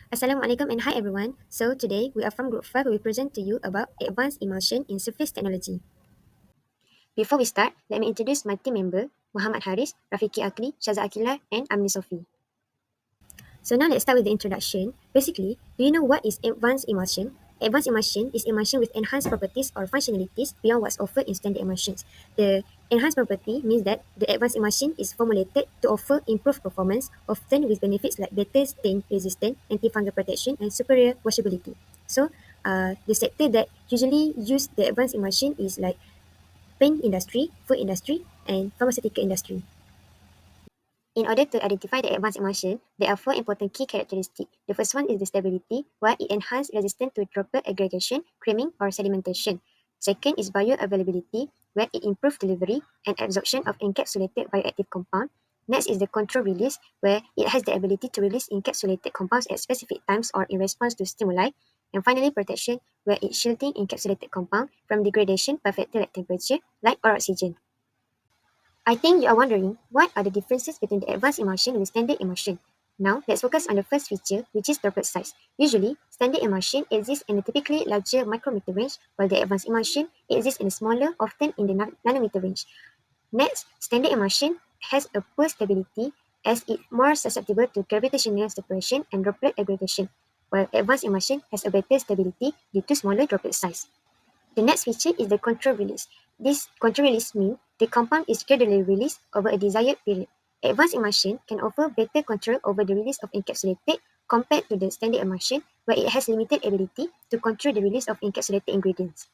Assalamualaikum and hi everyone. So today we are from Group 5 where we present to you about advanced emulsion in surface technology. Before we start, let me introduce my team member Muhammad Haris, Rafiki Akli, Shaza Akila and Amni Sofi. So now let's start with the introduction. Basically, do you know what is advanced emulsion? Advanced emulsion is emulsion with enhanced properties or functionalities beyond what's offered in standard emulsions. The enhanced property means that the advanced emulsion is formulated to offer improved performance, often with benefits like better stain resistance, antifungal protection, and superior washability. So, the sector that usually use the advanced emulsion is like paint industry, food industry, and pharmaceutical industry. In order to identify the advanced emulsion, there are four important key characteristics. The first one is the stability, where it enhances resistance to droplet aggregation, creaming, or sedimentation. Second is bioavailability, where it improves delivery and absorption of encapsulated bioactive compound. Next is the control release, where it has the ability to release encapsulated compounds at specific times or in response to stimuli. And finally, protection, where it's shielding encapsulated compound from degradation by factor like temperature, light, or oxygen. I think you are wondering what are the differences between the advanced emulsion and the standard emulsion. Now, let's focus on the first feature, which is droplet size. Usually, standard emulsion exists in a typically larger micrometer range, while the advanced emulsion exists in a smaller, often in the nanometer range. Next, standard emulsion has a poor stability as it more susceptible to gravitational separation and droplet aggregation, while advanced emulsion has a better stability due to smaller droplet size. The next feature is the control release. This control release means the compound is gradually released over a desired period. Advanced emulsion can offer better control over the release of encapsulated compared to the standard emulsion, where it has limited ability to control the release of encapsulated ingredients.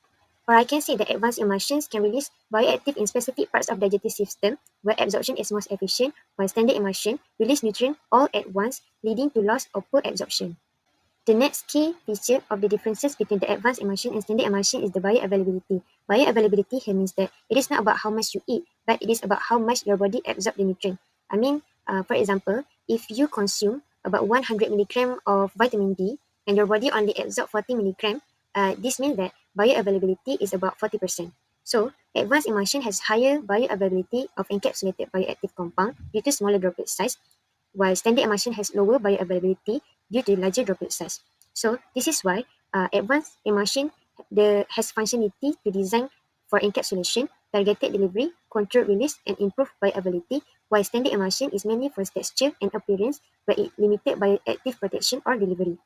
Or I can say that advanced emulsions can release bioactive in specific parts of the digestive system, where absorption is most efficient, while standard emulsion release nutrients all at once, leading to loss or poor absorption. The next key feature of the differences between the advanced emulsion and standard emulsion is the bioavailability. Bioavailability here means that it is not about how much you eat, but it is about how much your body absorbs the nutrient. I mean, for example, if you consume about 100 milligram of vitamin D and your body only absorbs 40 milligram, this means that bioavailability is about 40%. So, advanced emulsion has higher bioavailability of encapsulated bioactive compound due to smaller droplet size, while standard emulsion has lower bioavailability due to larger droplet size. So this is why advanced emulsion has functionality to design for encapsulation, targeted delivery, controlled release, and improved bioavailability, while standard emulsion is mainly for texture and appearance, where it limited bioactive protection or delivery.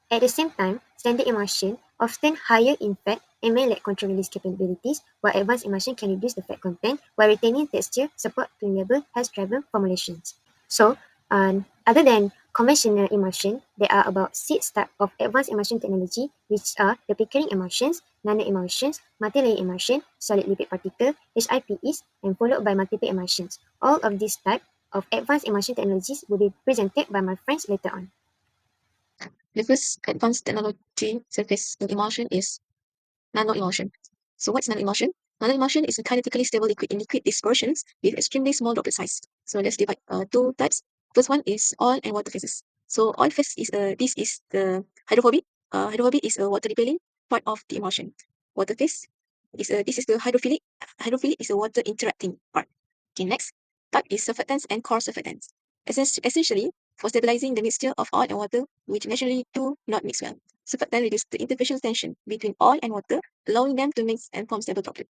At the same time, standard emulsion often higher in fat and may lack control release capabilities, while advanced emulsion can reduce the fat content while retaining texture, support permeable, health-driven formulations. So, other than conventional emulsion, there are about six types of advanced emulsion technology, which are the Pickering emulsions, nano-emulsions, multi-layer emulsion, solid lipid particle, HIPEs, and followed by multiple emulsions. All of these types of advanced emulsion technologies will be presented by my friends later on. The first advanced technology surface in emulsion is nanoemulsion. So what's nanoemulsion? Nanoemulsion is a kinetically stable liquid in liquid dispersions with extremely small droplet size. So let's divide two types. First one is oil and water phases. So oil phase is this is the hydrophobic. Hydrophobic is a water repelling part of the emulsion. Water phase is this is the hydrophilic. Hydrophilic is a water interacting part. Okay, next type is surfactants and core surfactants. Essentially, for stabilizing the mixture of oil and water, which naturally do not mix well. Surfactant reduce the interfacial tension between oil and water, allowing them to mix and form stable droplets.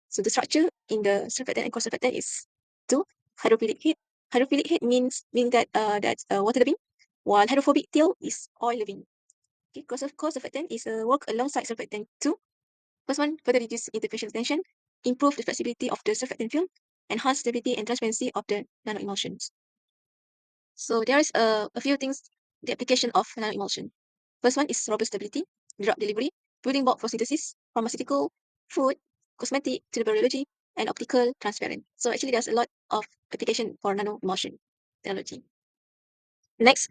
So the structure in the surfactant and co-surfactant is two hydrophilic head. Hydrophilic head means that that's water loving, while hydrophobic tail is oil loving. Okay, co-surfactant is work alongside surfactant two. First one further reduce interfacial tension, improve the flexibility of the surfactant film, enhance stability and transparency of the nanoemulsions. So there is a few things, the application of nanoemulsion. First one is robust stability, drug delivery, building block for synthesis, pharmaceutical, food, cosmetic, cerebral biology, and optical transparent. So actually there's a lot of application for nanoemulsion technology. Next,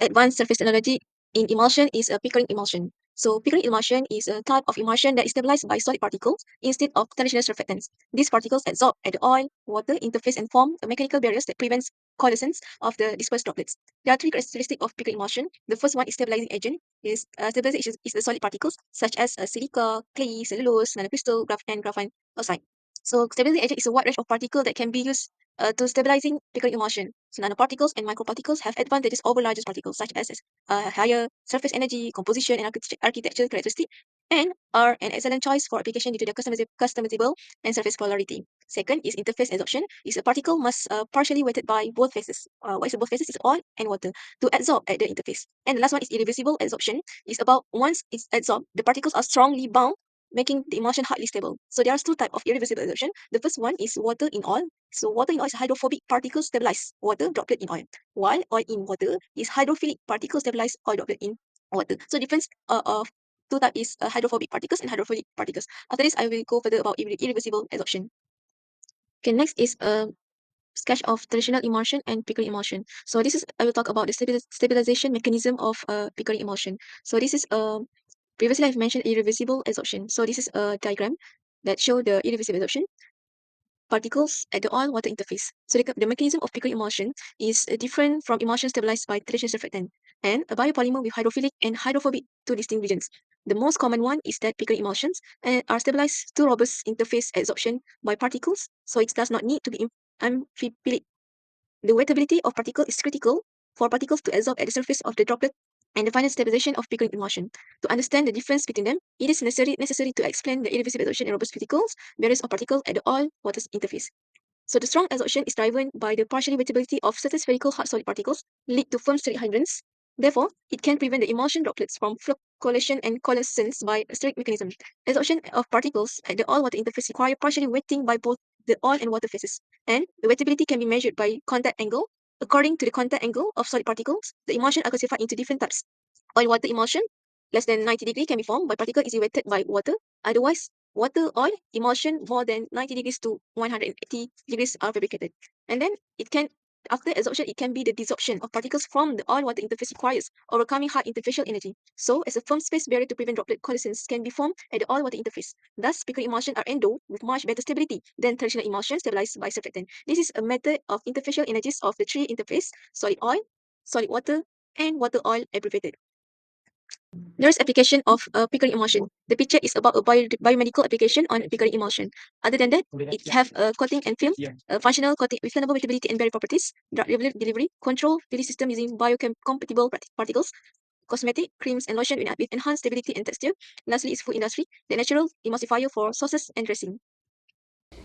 advanced surface technology in emulsion is a Pickering emulsion. So Pickering emulsion is a type of emulsion that is stabilized by solid particles instead of traditional surfactants. These particles absorb at the oil-water interface and form a mechanical barriers that prevents coalescence of the dispersed droplets. There are three characteristics of Pickering emulsion. The first one is stabilizing agent. Stabilizing is the solid particles such as silica, clay, cellulose, nanocrystal, and graphene oxide. So stabilizing agent is a wide range of particles that can be used to stabilizing pickle emulsion. So nanoparticles and microparticles have advantages over larger particles, such as higher surface energy, composition, and architecture characteristic, and are an excellent choice for application due to their customizable and surface polarity. Second is interface adsorption. Is a particle must partially weighted by both phases. What is both phases is oil and water to absorb at the interface. And the last one is irreversible adsorption. Is about once it's absorbed, the particles are strongly bound, making the emulsion hardly stable. So there are two types of irreversible adsorption. The first one is water in oil. So water in oil is hydrophobic particles stabilized water droplet in oil, while oil in water is hydrophilic particles stabilized oil droplet in water. So difference of two types is hydrophobic particles and hydrophilic particles. After this, I will go further about irreversible adsorption. Okay, next is a sketch of traditional emulsion and pickling emulsion. So this is I will talk about the stabilization mechanism of pickling emulsion. So this is previously I've mentioned irreversible adsorption. So this is a diagram that show the irreversible adsorption particles at the oil-water interface. So the mechanism of pickling emulsion is different from emulsion stabilized by traditional surfactant and a biopolymer with hydrophilic and hydrophobic two distinct regions. The most common one is that pickling emulsions are stabilized to robust interface adsorption by particles, so it does not need to be amphiphilic. The wettability of particle is critical for particles to adsorb at the surface of the droplet and the final stabilization of pickling emulsion. To understand the difference between them, it is necessary to explain the irreversible adsorption and robust particles, barriers of particle at the oil-water interface. So the strong adsorption is driven by the partial wettability of certain spherical hard solid particles lead to firm steric hydrants. Therefore, it can prevent the emulsion droplets from flocculation and coalescence by a steric mechanism. Adsorption of particles at the oil-water interface require partially wetting by both the oil and water phases, and the wettability can be measured by contact angle. According to the contact angle of solid particles, the emulsion are classified into different types. Oil-water emulsion, less than 90 degrees, can be formed by particle easily wetted by water. Otherwise, water oil emulsion more than 90 degrees to 180 degrees are fabricated. And then it can, after adsorption, it can be the desorption of particles from the oil-water interface requires overcoming high interfacial energy. So, as a firm space barrier to prevent droplet coalescence can be formed at the oil-water interface. Thus, pickling emulsion are endowed with much better stability than traditional emulsion stabilized by surfactant. This is a method of interfacial energies of the three interface: solid oil, solid water, and water oil abbreviated. There's application of pickling emulsion. The picture is about a biomedical application on pickling emulsion. Other than that, it have a coating and film, a functional coating with flammable wettability and barrier properties, drug delivery, control, release system using biocompatible particles, cosmetic, creams, and lotion with enhanced stability and texture. Lastly, is food industry, the natural emulsifier for sauces and dressing.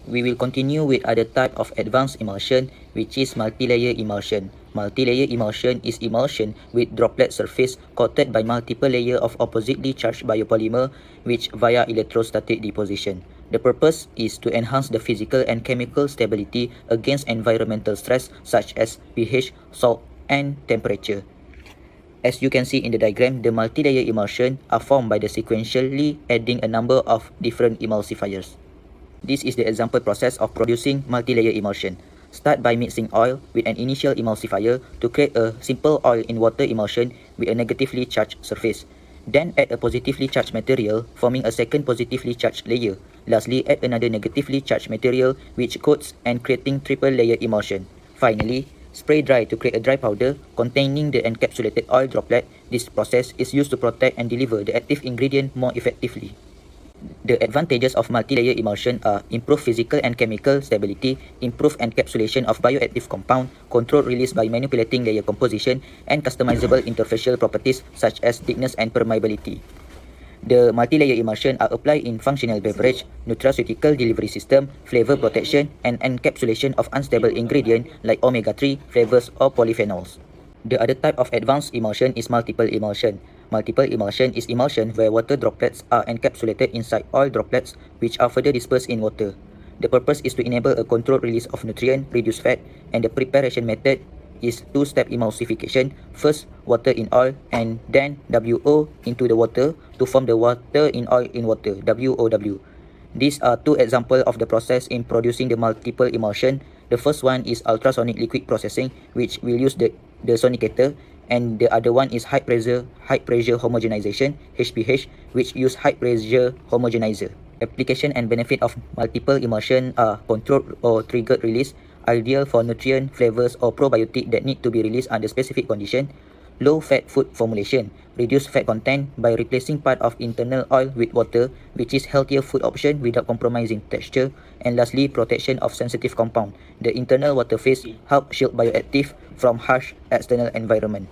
We will continue with other type of advanced emulsion, which is multilayer emulsion. Multilayer emulsion is emulsion with droplet surface coated by multiple layer of oppositely charged biopolymer, which via electrostatic deposition. The purpose is to enhance the physical and chemical stability against environmental stress such as pH, salt, and temperature. As you can see in the diagram, the multilayer emulsion are formed by the sequentially adding a number of different emulsifiers. This is the example process of producing multilayer emulsion. Start by mixing oil with an initial emulsifier to create a simple oil in water emulsion with a negatively charged surface. Then add a positively charged material, forming a second positively charged layer. Lastly, add another negatively charged material which coats and creating triple layer emulsion. Finally, spray dry to create a dry powder containing the encapsulated oil droplet. This process is used to protect and deliver the active ingredient more effectively. The advantages of multi-layer emulsion are improved physical and chemical stability, improved encapsulation of bioactive compound, controlled release by manipulating layer composition, and customizable interfacial properties such as thickness and permeability. The multi-layer emulsion are applied in functional beverage, nutraceutical delivery system, flavor protection, and encapsulation of unstable ingredient like omega-3, flavors, or polyphenols. The other type of advanced emulsion is multiple emulsion. Multiple emulsion is emulsion where water droplets are encapsulated inside oil droplets which are further dispersed in water. The purpose is to enable a controlled release of nutrient, reduce fat, and the preparation method is two-step emulsification. First, water in oil and then WO into the water to form the water in oil in water, WOW. These are two examples of the process in producing the multiple emulsion. The first one is ultrasonic liquid processing, which will use the sonicator, and the other one is high pressure homogenization, HPH, which use high pressure homogenizer. Application and benefit of multiple emulsion are controlled or triggered release, ideal for nutrient, flavors, or probiotic that need to be released under specific condition. Low-fat food formulation. Reduce fat content by replacing part of internal oil with water, which is healthier food option without compromising texture. And lastly, protection of sensitive compound. The internal water phase help shield bioactive from harsh external environment.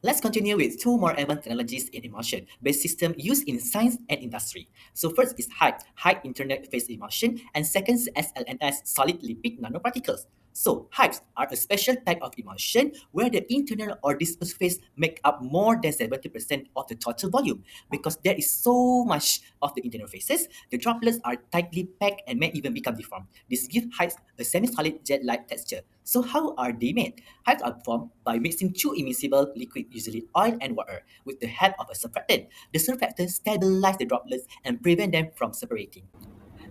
Let's continue with two more advanced technologies in emulsion-based system used in science and industry. So first is high internet phase emulsion, and second is SLNS, solid lipid nanoparticles. So HYPEs are a special type of emulsion where the internal or dispersed phase make up more than 70% of the total volume. Because there is so much of the internal phases, the droplets are tightly packed and may even become deformed. This gives HYPEs a semi-solid jet-like texture. So how are they made? Hypes are formed by mixing two immiscible liquid, usually oil and water, with the help of a surfactant. The surfactant stabilizes the droplets and prevent them from separating.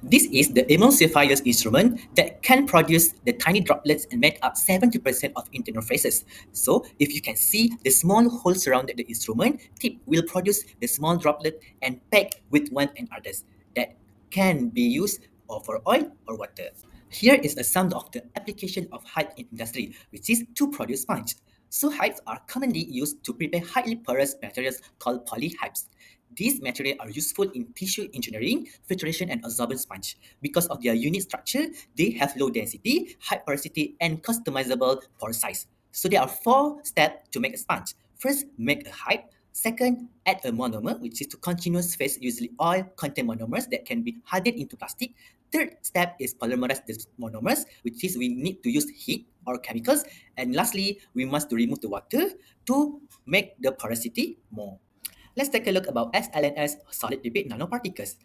This is the emulsifier's instrument that can produce the tiny droplets and make up 70% of internal phases. So, if you can see the small hole surrounding the instrument, tip will produce the small droplet and pack with one another that can be used for oil or water. Here is a sum of the application of hype in industry, which is to produce sponge. So hypes are commonly used to prepare highly porous materials called polyhypes. These materials are useful in tissue engineering, filtration, and absorbent sponge. Because of their unique structure, they have low density, high porosity, and customizable pore size. So there are four steps to make a sponge. First, make a hype. Second, add a monomer, which is to continuous phase, usually oil contain monomers that can be hardened into plastic. Third step is polymerize the monomers, which is we need to use heat or chemicals. And lastly, we must remove the water to make the porosity more. Let's take a look about SLNS, solid lipid nanoparticles.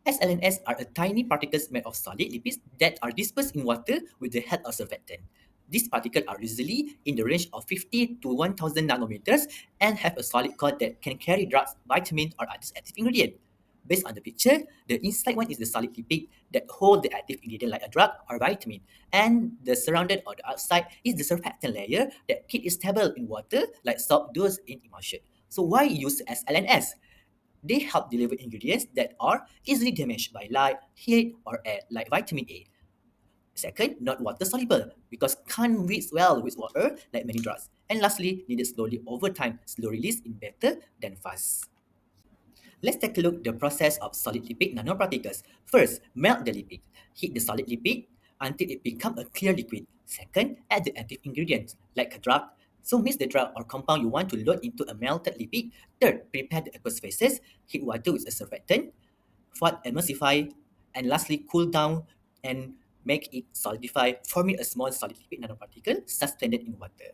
SLNS are a tiny particles made of solid lipids that are dispersed in water with the help of surfactant. These particles are usually in the range of 50 to 1000 nanometers and have a solid core that can carry drugs, vitamins, or other active ingredients. Based on the picture, the inside one is the solid lipid that hold the active ingredient like a drug or vitamin, and the surrounded or the outside is the surfactant layer that keep it stable in water like soap does in emulsion. So why use SLNS? They help deliver ingredients that are easily damaged by light, heat, or air, like vitamin A. Second, not water soluble because can't mix well with water like many drugs. And lastly, needed slowly over time, slow release in better than fast. Let's take a look at the process of solid lipid nanoparticles. First, melt the lipid. Heat the solid lipid until it becomes a clear liquid. Second, add the active ingredients like a drug. So mix the drug or compound you want to load into a melted lipid. Third, prepare the aqueous phases. Heat water with a surfactant. Fourth, emulsify. And lastly, cool down and make it solidify, forming a small solid lipid nanoparticle suspended in water.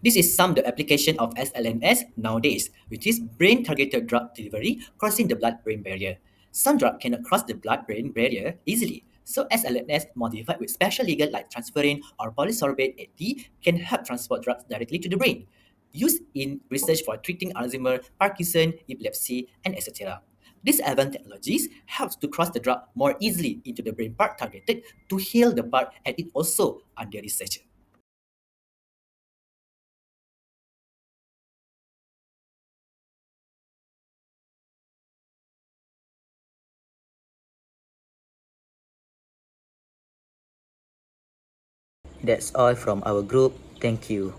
This is some the application of SLNS nowadays, which is brain-targeted drug delivery crossing the blood-brain barrier. Some drug cannot cross the blood-brain barrier easily, so SLNS modified with special ligand like transferrin or polysorbate AT can help transport drugs directly to the brain. Used in research for treating Alzheimer, Parkinson, epilepsy, and etc. These advanced technologies helps to cross the drug more easily into the brain part targeted to heal the part, and it also under research. That's all from our group. Thank you.